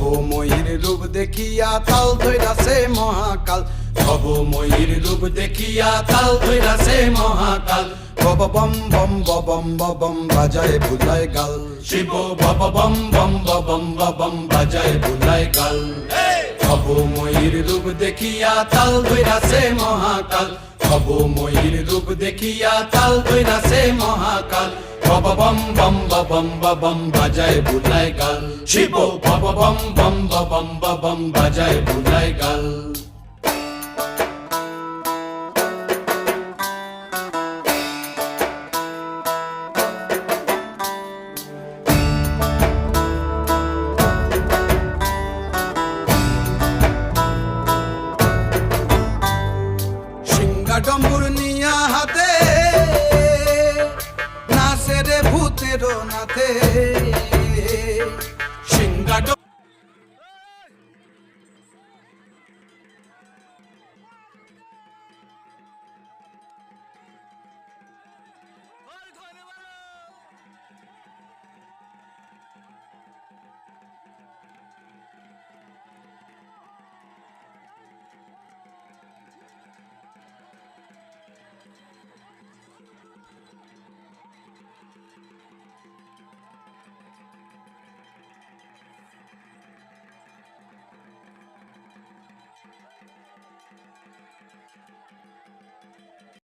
ভবময়ীর রূপ দেখিয়া তাল ধইরাছে মহাকাল, ভবময়ীর রূপ দেখিয়া তাল ধইরাছে মহাকাল। বব বম বম বম বম বাজায় বুলায় গাল, শিব বব বম বম বম বম বাজায় বুলায় গাল। ভবময়ীর রূপ দেখিয়া তাল ধইরাছে মহাকাল, ভবময়ীর রূপ দেখিয়া তাল ধইরাছে মহাকাল। বব বম বম বম বাজায় বুলায় গাল, শিব বব বম বম বম বাজায় বুলায় গাল। ডম্বুর নিয়া হাতে নাচে রে ভূতের নাথে।